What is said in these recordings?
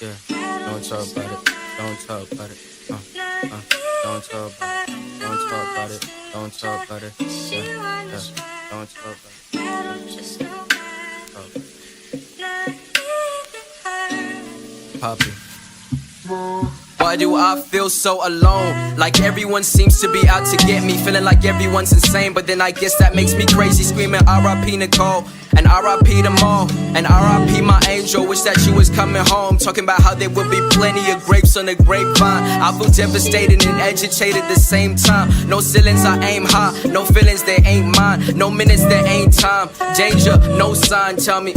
Yeah, don't talk about it. Don't talk about it. Don't talk about it. Don't talk about it. Don't talk about it. Yeah, don't talk about it. Poppy. Why do I feel so alone? Like everyone seems to be out to get me. Feeling like everyone's insane, but then I guess that makes me crazy. Screaming R.I.P. Nicole, and R.I.P. them all, and R.I.P. my angel. Wish that she was coming home. Talking about how there would be plenty of grapes on the grapevine. I feel devastated and agitated at the same time. No ceilings, I aim high. No feelings, they ain't mine. No minutes, there ain't time. Danger, no sign. Tell me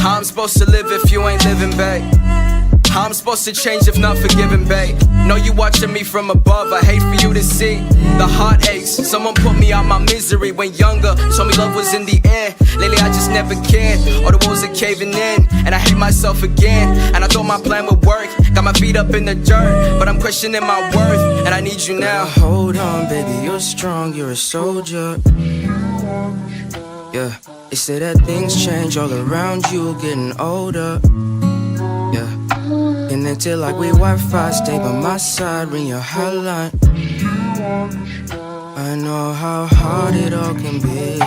how I'm supposed to live if you ain't living, babe. How I'm supposed to change if not forgiving, babe. Know you watching me from above, I hate for you to see the heartaches. Someone put me out my misery when younger, told me love was in the air. Lately I just never cared, all the walls are caving in, and I hate myself again. And I thought my plan would work, got my feet up in the dirt, but I'm questioning my worth, and I need you now. Hold on, baby, you're strong, you're a soldier. Yeah, they say that things change all around you, getting older. Yeah, connected like we Wi-Fi, stay by my side, ring your hotline. I know how hard it all can be.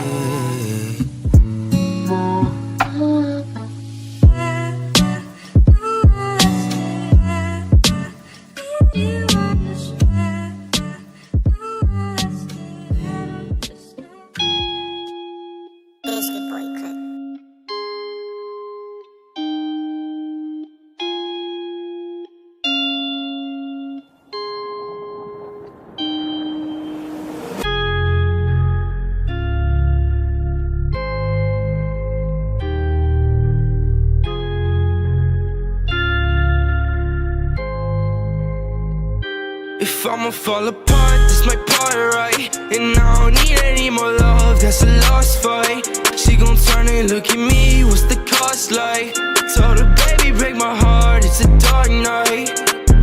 If I'ma fall apart, this my part, right? And I don't need any more love, that's a lost fight. She gon' turn and look at me, what's the cost like? Told her, baby, break my heart, it's a dark night.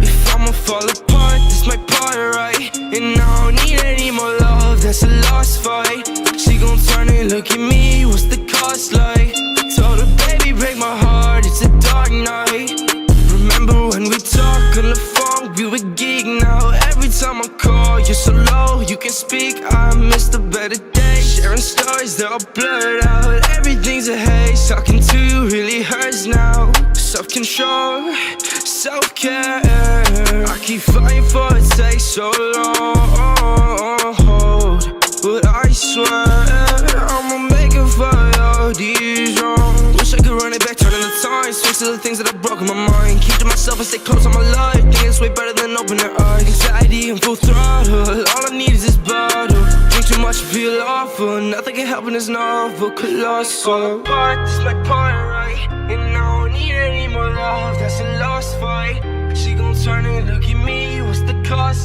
If I'ma fall apart, this my part, right? And I don't need any more love, that's a lost fight. She gon' turn and look at me, what's the cost like? Told her, baby, break my heart, it's a dark night. Remember when we talked on the phone, we were geek now. Every time I call, you're so low, you can speak. I miss the better days, sharing stories, they're all blurred out. Everything's a haze, talking to you really hurts now. Self-control, self-care, I keep fighting for it, takes so long. But I swear, I'ma make it for all these wrongs. Wish I could run it back, turn the time, switch to the things that have broken my mind. Keep to myself and stay close on my life. Think it's way better than open their eyes. Anxiety and full throttle, all I need is this bottle. Drink too much, feel awful. Nothing can help in this novel, colossal. But this my part, right? And I don't need any more love, that's a lost fight. She gon' turn and look at me, what's the cost?